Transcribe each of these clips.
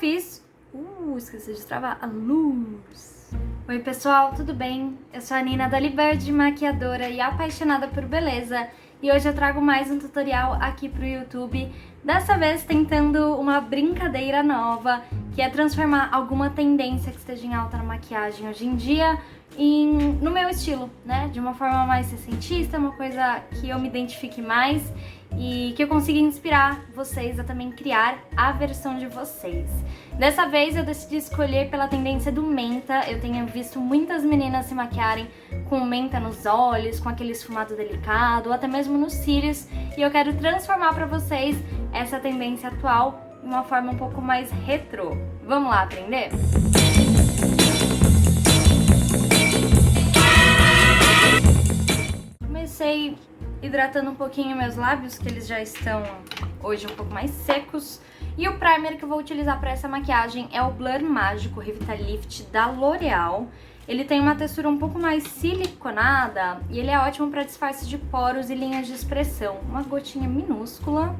fiz... esqueci de travar a luz. Oi pessoal, tudo bem? Eu sou a Nina da Libird, maquiadora e apaixonada por beleza. E hoje eu trago mais um tutorial aqui pro YouTube. Dessa vez tentando uma brincadeira nova, que é transformar alguma tendência que esteja em alta na maquiagem hoje em dia no meu estilo, né? De uma forma mais recentista, uma coisa que eu me identifique mais e que eu consiga inspirar vocês a também criar a versão de vocês. Dessa vez eu decidi escolher pela tendência do menta. Eu tenho visto muitas meninas se maquiarem com menta nos olhos, com aquele esfumado delicado, ou até mesmo nos cílios, e eu quero transformar para vocês essa tendência atual de uma forma um pouco mais retrô. Vamos lá aprender? Comecei hidratando um pouquinho meus lábios, que eles já estão hoje um pouco mais secos. E o primer que eu vou utilizar para essa maquiagem é o Blur Mágico Revitalift da L'Oréal. Ele tem uma textura um pouco mais siliconada e ele é ótimo para disfarce de poros e linhas de expressão. Uma gotinha minúscula.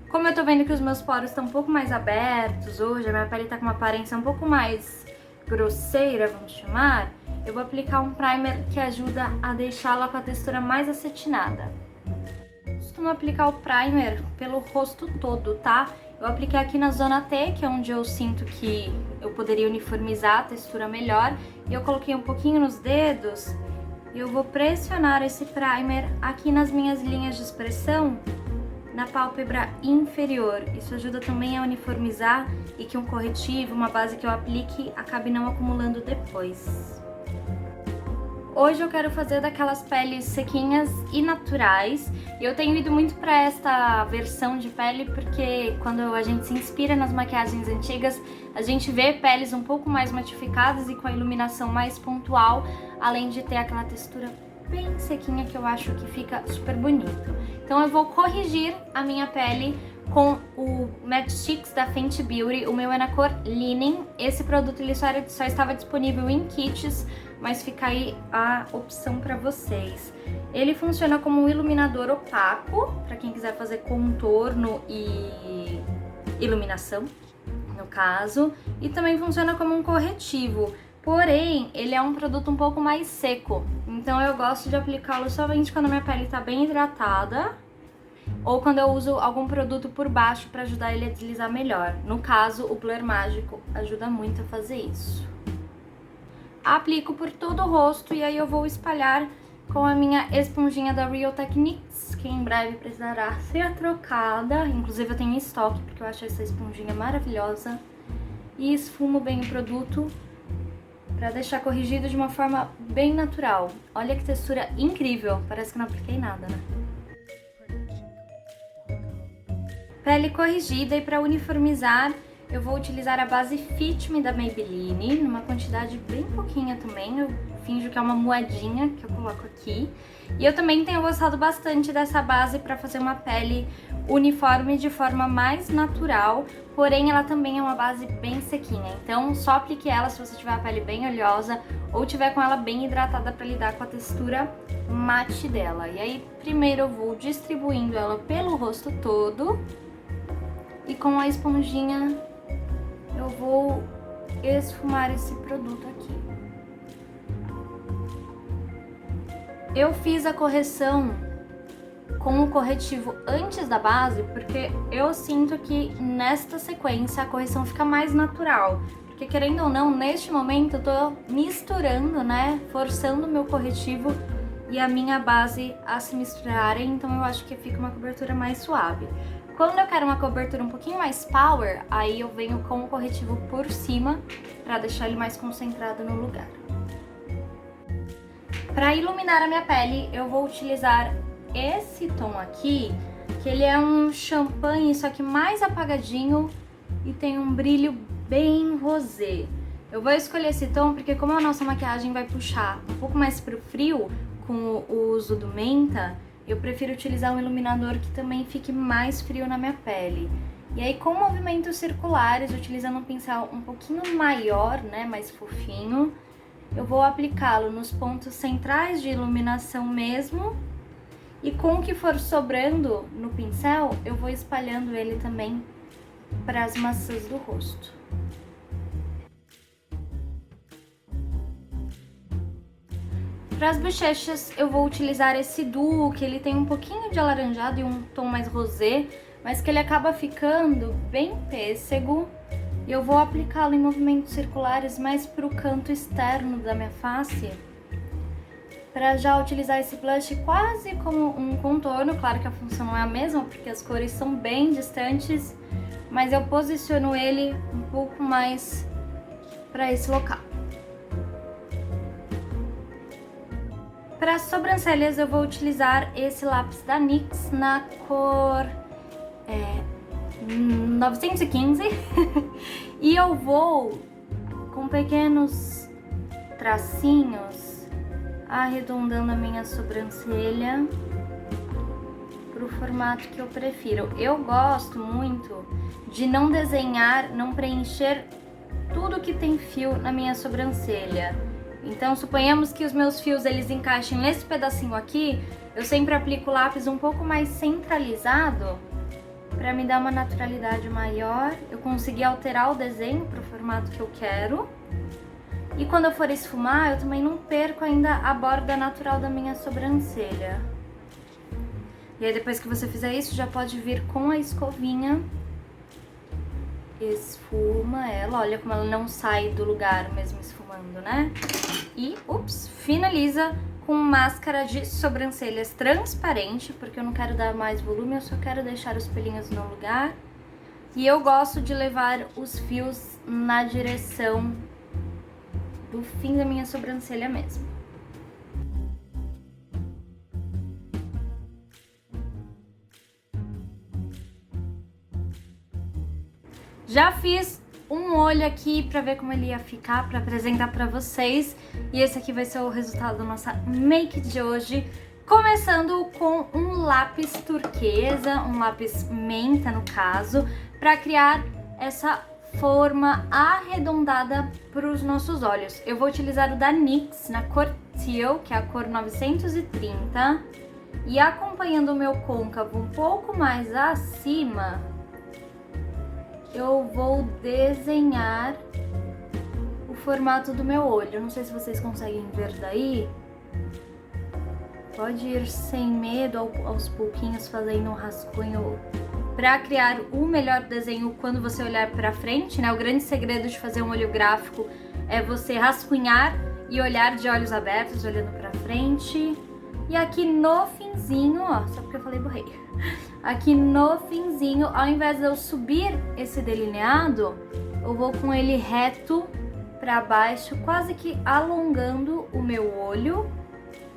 Como eu tô vendo que os meus poros estão um pouco mais abertos hoje, a minha pele tá com uma aparência um pouco mais grosseira, vamos chamar, eu vou aplicar um primer que ajuda a deixá-la com a textura mais acetinada. Costumo aplicar o primer pelo rosto todo, tá? Eu apliquei aqui na zona T, que é onde eu sinto que eu poderia uniformizar a textura melhor, e eu coloquei um pouquinho nos dedos e eu vou pressionar esse primer aqui nas minhas linhas de expressão, na pálpebra inferior. Isso ajuda também a uniformizar e que um corretivo, uma base que eu aplique, acabe não acumulando depois. Hoje eu quero fazer daquelas peles sequinhas e naturais. E eu tenho ido muito para esta versão de pele porque quando a gente se inspira nas maquiagens antigas, a gente vê peles um pouco mais matificadas e com a iluminação mais pontual, além de ter aquela textura bem sequinha que eu acho que fica super bonito. Então eu vou corrigir a minha pele com o Matte Stix da Fenty Beauty. O meu é na cor Linen. Esse produto ele só estava disponível em kits, mas fica aí a opção para vocês. Ele funciona como um iluminador opaco, para quem quiser fazer contorno e iluminação, no caso. E também funciona como um corretivo. Porém, ele é um produto um pouco mais seco, então eu gosto de aplicá-lo somente quando a minha pele está bem hidratada ou quando eu uso algum produto por baixo para ajudar ele a deslizar melhor. No caso, o Blur Mágico ajuda muito a fazer isso. Aplico por todo o rosto e aí eu vou espalhar com a minha esponjinha da Real Techniques, que em breve precisará ser trocada. Inclusive eu tenho em estoque porque eu acho essa esponjinha maravilhosa. E esfumo bem o produto para deixar corrigido de uma forma bem natural. Olha que textura incrível, parece que não apliquei nada, né? Pele corrigida, e para uniformizar eu vou utilizar a base Fit Me da Maybelline, numa quantidade bem pouquinha também. Eu finjo que é uma moedinha que eu coloco aqui. E eu também tenho gostado bastante dessa base para fazer uma pele uniforme de forma mais natural, porém ela também é uma base bem sequinha. Então só aplique ela se você tiver a pele bem oleosa ou tiver com ela bem hidratada para lidar com a textura mate dela. E aí primeiro eu vou distribuindo ela pelo rosto todo e com a esponjinha eu vou esfumar esse produto aqui. Eu fiz a correção com o corretivo antes da base porque eu sinto que nesta sequência a correção fica mais natural. Porque querendo ou não, neste momento eu tô misturando, né, forçando o meu corretivo e a minha base a se misturarem, então eu acho que fica uma cobertura mais suave. Quando eu quero uma cobertura um pouquinho mais power, aí eu venho com o corretivo por cima para deixar ele mais concentrado no lugar. Para iluminar a minha pele, eu vou utilizar esse tom aqui, que ele é um champanhe, só que mais apagadinho e tem um brilho bem rosé. Eu vou escolher esse tom porque como a nossa maquiagem vai puxar um pouco mais pro frio com o uso do menta, eu prefiro utilizar um iluminador que também fique mais frio na minha pele. E aí com movimentos circulares, utilizando um pincel um pouquinho maior, né, mais fofinho, eu vou aplicá-lo nos pontos centrais de iluminação mesmo. E com o que for sobrando no pincel, eu vou espalhando ele também para as maçãs do rosto. Para as bochechas eu vou utilizar esse duo, que ele tem um pouquinho de alaranjado e um tom mais rosé, mas que ele acaba ficando bem pêssego. E eu vou aplicá-lo em movimentos circulares mais para o canto externo da minha face, para já utilizar esse blush quase como um contorno. Claro que a função não é a mesma, porque as cores são bem distantes, mas eu posiciono ele um pouco mais para esse local. Para as sobrancelhas eu vou utilizar esse lápis da NYX na cor 915 e eu vou com pequenos tracinhos arredondando a minha sobrancelha para o formato que eu prefiro. Eu gosto muito de não desenhar, não preencher tudo que tem fio na minha sobrancelha. Então, suponhamos que os meus fios eles encaixem nesse pedacinho aqui, eu sempre aplico o lápis um pouco mais centralizado para me dar uma naturalidade maior, eu conseguir alterar o desenho para o formato que eu quero. E quando eu for esfumar, eu também não perco ainda a borda natural da minha sobrancelha. E aí depois que você fizer isso, já pode vir com a escovinha, esfuma ela, olha como ela não sai do lugar mesmo esfumando, né? E, finaliza com máscara de sobrancelhas transparente, porque eu não quero dar mais volume, eu só quero deixar os pelinhos no lugar. E eu gosto de levar os fios na direção do fim da minha sobrancelha mesmo. Já fiz um olho aqui pra ver como ele ia ficar, pra apresentar pra vocês. E esse aqui vai ser o resultado da nossa make de hoje. Começando com um lápis turquesa, um lápis menta no caso, pra criar essa forma arredondada pros nossos olhos. Eu vou utilizar o da NYX na cor Teal, que é a cor 930. E acompanhando o meu côncavo um pouco mais acima, eu vou desenhar o formato do meu olho. Não sei se vocês conseguem ver daí. Pode ir sem medo, aos pouquinhos, fazendo um rascunho para criar o melhor desenho quando você olhar para frente, né? O grande segredo de fazer um olho gráfico é você rascunhar e olhar de olhos abertos, olhando para frente. E aqui no finzinho, ó, só porque eu falei borrei. Aqui no finzinho, ao invés de eu subir esse delineado, eu vou com ele reto para baixo, quase que alongando o meu olho,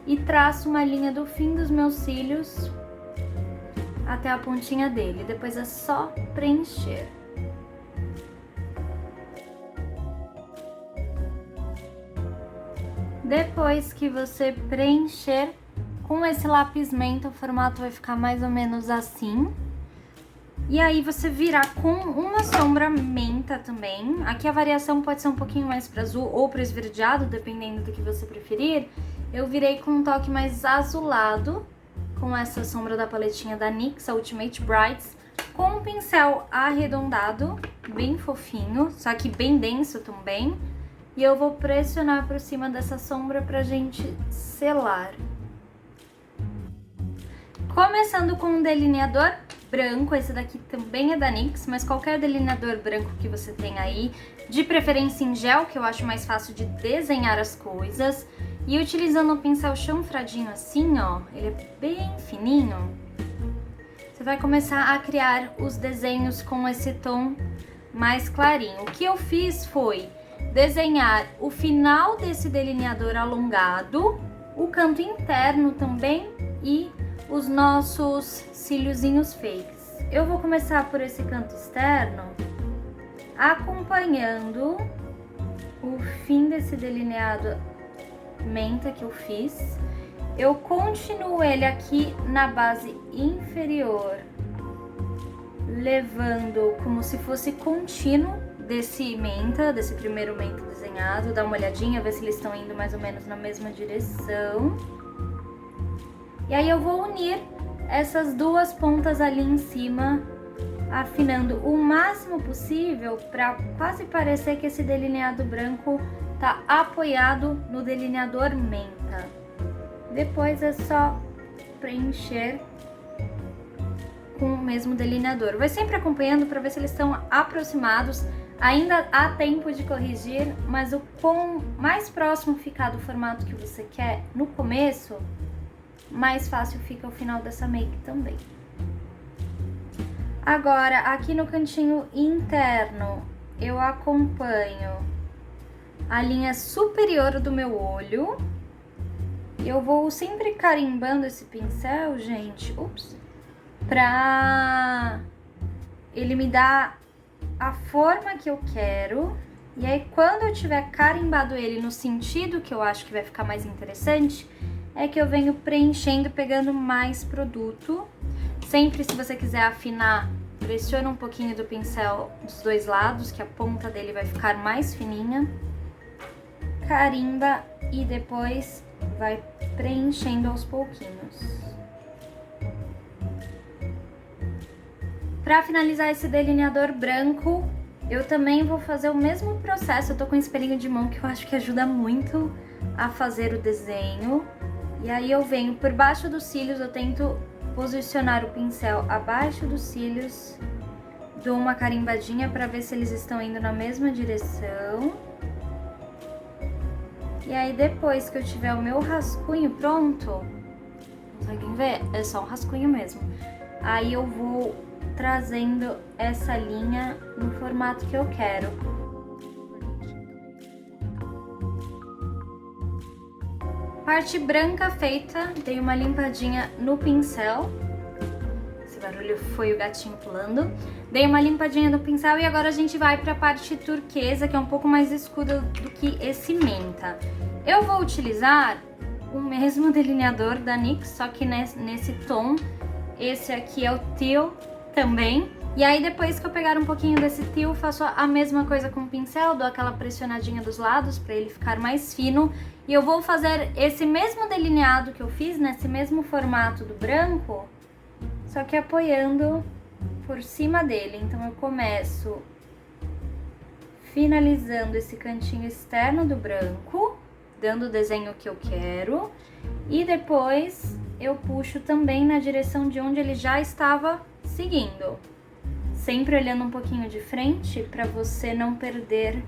e traço uma linha do fim dos meus cílios até a pontinha dele. Depois é só preencher. Depois que você preencher com esse lápis menta, o formato vai ficar mais ou menos assim. E aí você virar com uma sombra menta também. Aqui a variação pode ser um pouquinho mais para azul ou para esverdeado, dependendo do que você preferir. Eu virei com um toque mais azulado, com essa sombra da paletinha da NYX, a Ultimate Brights, com um pincel arredondado, bem fofinho, só que bem denso também. E eu vou pressionar por cima dessa sombra pra gente selar. Começando com um delineador branco, esse daqui também é da NYX, mas qualquer delineador branco que você tenha aí, de preferência em gel, que eu acho mais fácil de desenhar as coisas. E utilizando um pincel chanfradinho assim, ó, ele é bem fininho, você vai começar a criar os desenhos com esse tom mais clarinho. O que eu fiz foi desenhar o final desse delineador alongado, o canto interno também e os nossos cíliozinhos fakes. Eu vou começar por esse canto externo, acompanhando o fim desse delineado menta que eu fiz. Eu continuo ele aqui na base inferior, levando como se fosse contínuo desse menta, desse primeiro menta desenhado. Dá uma olhadinha, ver se eles estão indo mais ou menos na mesma direção. E aí eu vou unir essas duas pontas ali em cima, afinando o máximo possível para quase parecer que esse delineado branco tá apoiado no delineador menta. Depois é só preencher com o mesmo delineador. Vai sempre acompanhando para ver se eles estão aproximados. Ainda há tempo de corrigir, mas o quão mais próximo ficar do formato que você quer no começo, mais fácil fica o final dessa make também. Agora, aqui no cantinho interno, eu acompanho a linha superior do meu olho. Eu vou sempre carimbando esse pincel, gente, pra ele me dar a forma que eu quero. E aí, quando eu tiver carimbado ele no sentido que eu acho que vai ficar mais interessante, é que eu venho preenchendo, pegando mais produto. Sempre, se você quiser afinar, pressiona um pouquinho do pincel dos dois lados, que a ponta dele vai ficar mais fininha. Carimba e depois vai preenchendo aos pouquinhos. Para finalizar esse delineador branco, eu também vou fazer o mesmo processo. Eu tô com um espelhinho de mão que eu acho que ajuda muito a fazer o desenho. E aí eu venho por baixo dos cílios, eu tento posicionar o pincel abaixo dos cílios, dou uma carimbadinha para ver se eles estão indo na mesma direção. E aí depois que eu tiver o meu rascunho pronto, conseguem ver? É só um rascunho mesmo. Aí eu vou trazendo essa linha no formato que eu quero. Parte branca feita, dei uma limpadinha no pincel. Esse barulho foi o gatinho pulando. Dei uma limpadinha no pincel e agora a gente vai para a parte turquesa, que é um pouco mais escura do que esse menta. Eu vou utilizar o mesmo delineador da NYX, só que nesse tom. Esse aqui é o teal também. E aí depois que eu pegar um pouquinho desse teal, faço a mesma coisa com o pincel, dou aquela pressionadinha dos lados para ele ficar mais fino. E eu vou fazer esse mesmo delineado que eu fiz, nesse mesmo formato do branco, só que apoiando por cima dele. Então eu começo finalizando esse cantinho externo do branco, dando o desenho que eu quero, e depois eu puxo também na direção de onde ele já estava seguindo. Sempre olhando um pouquinho de frente para você não perder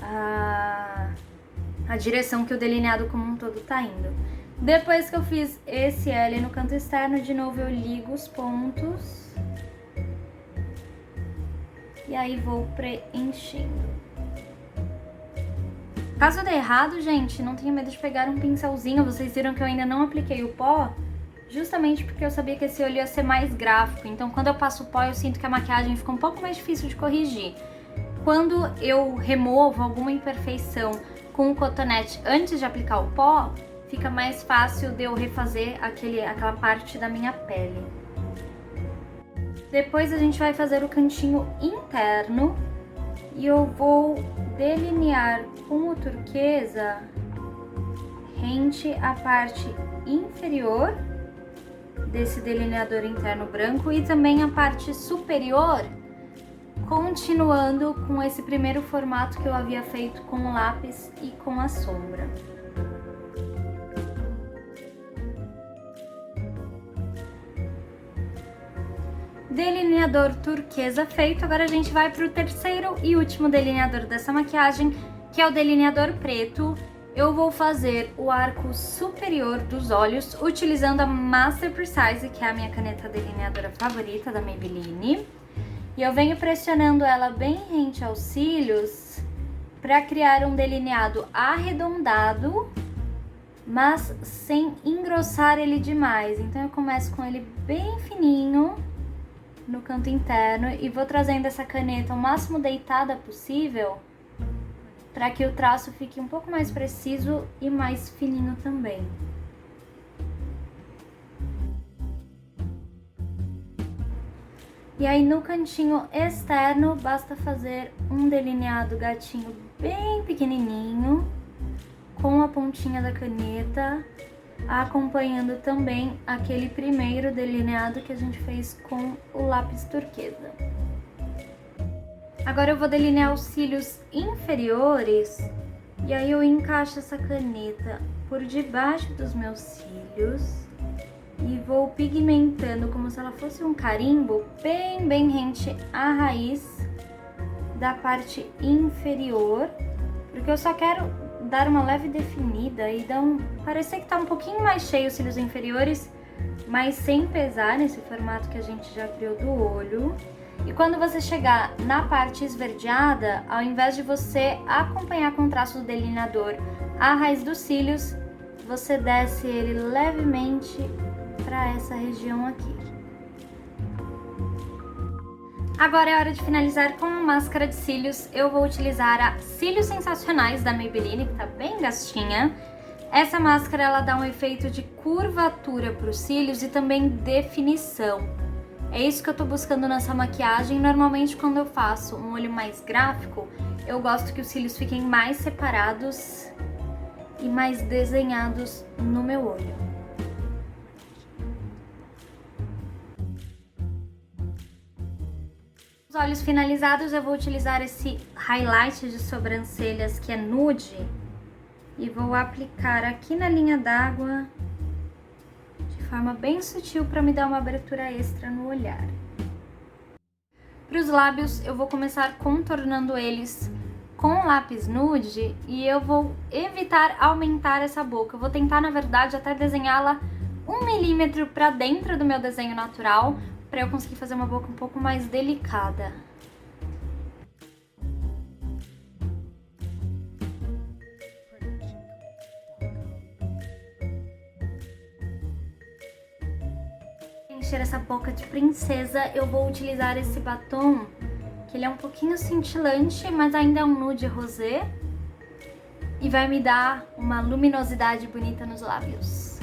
a direção que o delineado como um todo tá indo. Depois que eu fiz esse L no canto externo, de novo eu ligo os pontos. E aí vou preenchendo. Caso dê errado, gente, não tenha medo de pegar um pincelzinho. Vocês viram que eu ainda não apliquei o pó, justamente porque eu sabia que esse olho ia ser mais gráfico. Então, quando eu passo o pó, eu sinto que a maquiagem fica um pouco mais difícil de corrigir. Quando eu removo alguma imperfeição com o cotonete antes de aplicar o pó, fica mais fácil de eu refazer aquela parte da minha pele. Depois a gente vai fazer o cantinho interno e eu vou delinear com o turquesa rente à parte inferior desse delineador interno branco e também a parte superior, continuando com esse primeiro formato que eu havia feito com o lápis e com a sombra. Delineador turquesa feito, agora a gente vai para o terceiro e último delineador dessa maquiagem, que é o delineador preto. Eu vou fazer o arco superior dos olhos utilizando a Master Precise, que é a minha caneta delineadora favorita da Maybelline. E eu venho pressionando ela bem rente aos cílios para criar um delineado arredondado, mas sem engrossar ele demais. Então eu começo com ele bem fininho no canto interno e vou trazendo essa caneta o máximo deitada possível para que o traço fique um pouco mais preciso e mais fininho também. E aí no cantinho externo basta fazer um delineado gatinho bem pequenininho com a pontinha da caneta acompanhando também aquele primeiro delineado que a gente fez com o lápis turquesa. Agora eu vou delinear os cílios inferiores e aí eu encaixo essa caneta por debaixo dos meus cílios e vou pigmentando como se ela fosse um carimbo bem rente à raiz da parte inferior, porque eu só quero dar uma leve definida e parecer que tá um pouquinho mais cheio os cílios inferiores, mas sem pesar nesse formato que a gente já criou do olho. E quando você chegar na parte esverdeada, ao invés de você acompanhar com o traço do delineador a raiz dos cílios, você desce ele levemente para essa região aqui. Agora é hora de finalizar com a máscara de cílios. Eu vou utilizar a Cílios Sensacionais da Maybelline, que tá bem gastinha. Essa máscara ela dá um efeito de curvatura para os cílios e também definição. É isso que eu tô buscando nessa maquiagem. Normalmente quando eu faço um olho mais gráfico, eu gosto que os cílios fiquem mais separados e mais desenhados no meu olho. Os olhos finalizados, eu vou utilizar esse highlight de sobrancelhas que é nude e vou aplicar aqui na linha d'água de forma bem sutil para me dar uma abertura extra no olhar. Para os lábios, eu vou começar contornando eles com lápis nude e eu vou evitar aumentar essa boca. Eu vou tentar, na verdade, até desenhá-la 1 milímetro para dentro do meu desenho natural, para eu conseguir fazer uma boca um pouco mais delicada. Para encher essa boca de princesa, eu vou utilizar esse batom, que ele é um pouquinho cintilante, mas ainda é um nude rosé, e vai me dar uma luminosidade bonita nos lábios.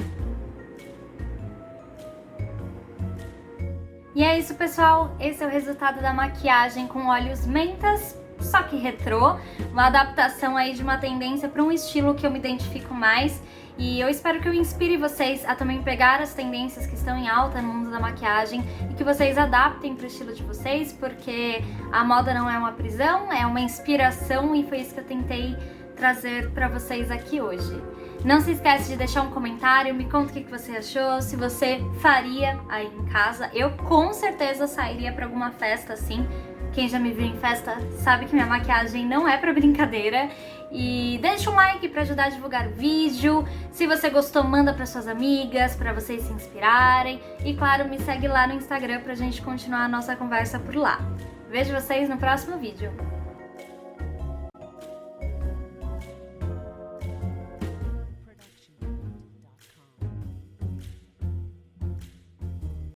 E é isso, pessoal, esse é o resultado da maquiagem com olhos mentas, só que retrô, uma adaptação aí de uma tendência para um estilo que eu me identifico mais, e eu espero que eu inspire vocês a também pegar as tendências que estão em alta no mundo da maquiagem e que vocês adaptem para o estilo de vocês, porque a moda não é uma prisão, é uma inspiração e foi isso que eu tentei trazer para vocês aqui hoje. Não se esquece de deixar um comentário, me conta o que você achou, se você faria aí em casa. Eu com certeza sairia para alguma festa assim. Quem já me viu em festa sabe que minha maquiagem não é pra brincadeira. E deixa um like pra ajudar a divulgar o vídeo. Se você gostou, manda para suas amigas, para vocês se inspirarem. E claro, me segue lá no Instagram pra gente continuar a nossa conversa por lá. Vejo vocês no próximo vídeo.